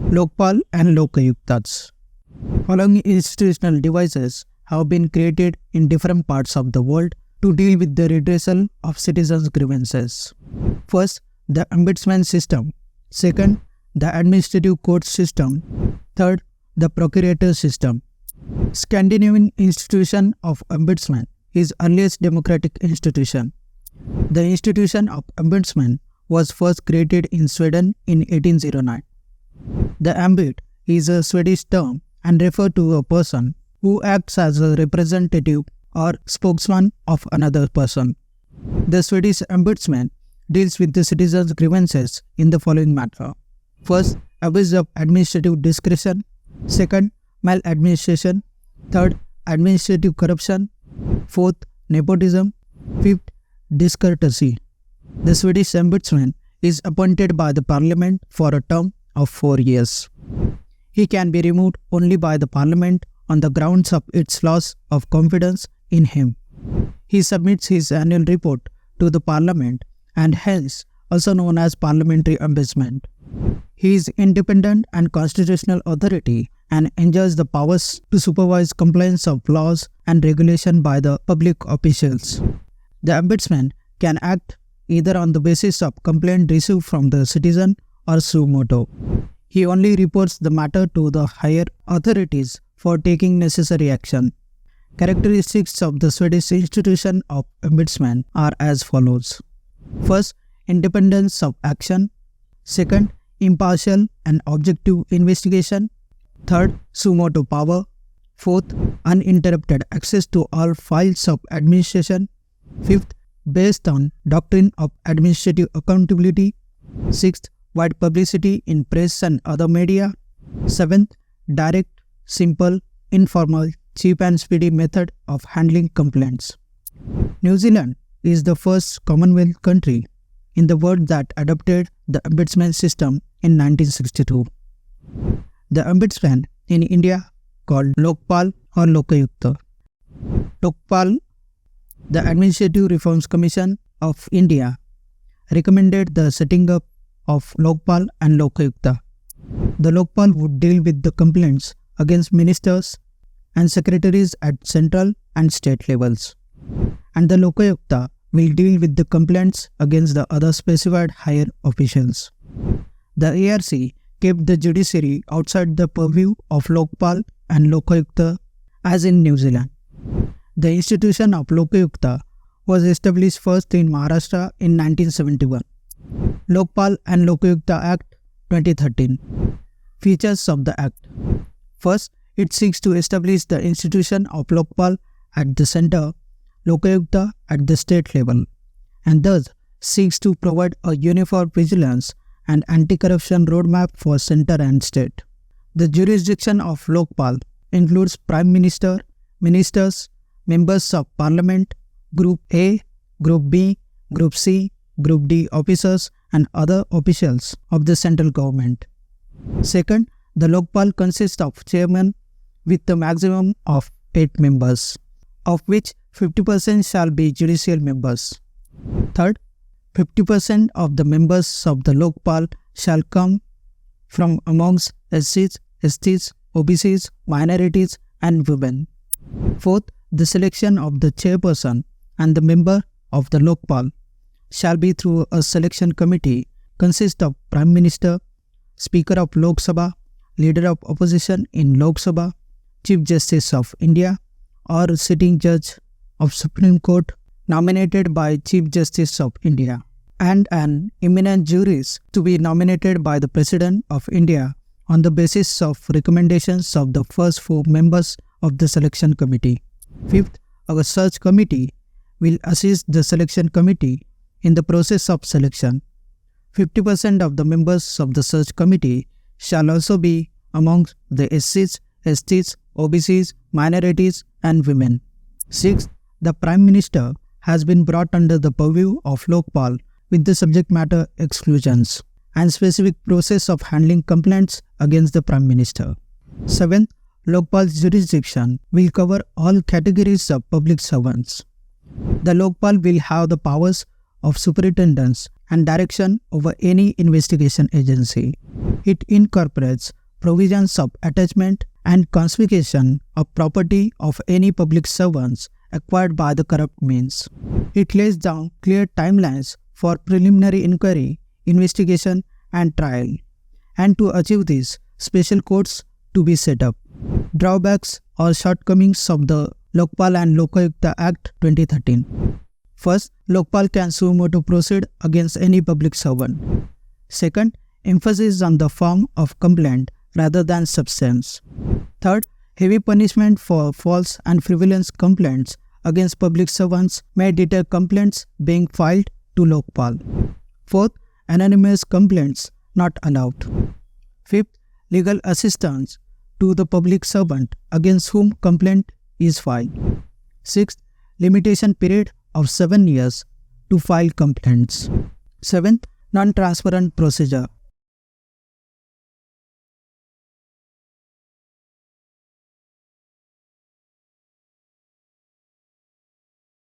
Lokpal and Lokayuktas. Following institutional devices have been created in different parts of the world to deal with the redressal of citizens' grievances. First, the ombudsman system. Second, the administrative court system. Third, the procurator system. Scandinavian institution of ombudsman is earliest democratic institution. The institution of ombudsman was first created in Sweden in 1809. The ombud is a Swedish term and refers to a person who acts as a representative or spokesman of another person. The Swedish ombudsman deals with the citizens' grievances in the following manner. First, abuse of administrative discretion. Second, maladministration. Third, administrative corruption. Fourth, nepotism. Fifth, discourtesy. The Swedish ombudsman is appointed by the parliament for a term of 4 years. He can be removed only by the parliament on the grounds of its loss of confidence in him. He submits his annual report to the parliament and hence also known as parliamentary ombudsman. He is independent and constitutional authority and enjoys the powers to supervise compliance of laws and regulation by the public officials. The ombudsman can act either on the basis of complaint received from the citizen or suo motu. He only reports the matter to the higher authorities for taking necessary action. Characteristics of the Swedish institution of ombudsman are as follows. First, independence of action. Second, impartial and objective investigation. Third, suo motu power. Fourth, uninterrupted access to all files of administration. Fifth, based on doctrine of administrative accountability. Sixth, wide publicity in press and other media. Seventh, direct, simple, informal, cheap and speedy method of handling complaints. New Zealand is the first Commonwealth country in the world that adopted the ombudsman system in 1962. The ombudsman in India called Lokpal or Lokayukta. Lokpal, the Administrative Reforms Commission of India, recommended the setting up of Lokpal and Lokayukta. The Lokpal would deal with the complaints against ministers and secretaries at central and state levels, and the Lokayukta will deal with the complaints against the other specified higher officials. The ARC kept the judiciary outside the purview of Lokpal and Lokayukta as in New Zealand. The institution of Lokayukta was established first in Maharashtra in 1971. Lokpal and Lokayukta Act 2013. Features of the Act. First, it seeks to establish the institution of Lokpal at the center, Lokayukta at the state level, and thus seeks to provide a uniform vigilance and anti-corruption roadmap for center and state. The jurisdiction of Lokpal includes Prime Minister, ministers, members of Parliament, Group A, Group B, Group C, Group D officers and other officials of the central government. Second, the Lokpal consists of chairman with a maximum of 8 members, of which 50% shall be judicial members. Third, 50% of the members of the Lokpal shall come from amongst SCs, STs, OBCs, minorities and women. Fourth, the selection of the chairperson and the member of the Lokpal shall be through a selection committee consist of Prime Minister, Speaker of Lok Sabha, Leader of Opposition in Lok Sabha, Chief Justice of India or sitting judge of Supreme Court nominated by Chief Justice of India, and an eminent jurist to be nominated by the President of India on the basis of recommendations of the first 4 members of the selection committee. Fifth, a search committee will assist the selection committee in the process of selection. 50% of the members of the search committee shall also be amongst the SCs, STs, OBCs, minorities and women. Sixth, the Prime Minister has been brought under the purview of Lokpal with the subject matter exclusions and specific process of handling complaints against the Prime Minister. Seventh, Lokpal's jurisdiction will cover all categories of public servants. The Lokpal will have the powers of superintendence and direction over any investigation agency. It incorporates provisions of attachment and confiscation of property of any public servants acquired by the corrupt means. It lays down clear timelines for preliminary inquiry, investigation and trial. And to achieve this, special courts to be set up. Drawbacks or shortcomings of the Lokpal and Lokayukta Act 2013. First, Lokpal can suo motu proceed against any public servant. Second, emphasis on the form of complaint rather than substance. Third, heavy punishment for false and frivolous complaints against public servants may deter complaints being filed to Lokpal. Fourth, anonymous complaints not allowed. Fifth, legal assistance to the public servant against whom complaint is filed. Sixth, limitation period of 7 years to file complaints. Seventh, non-transparent procedure.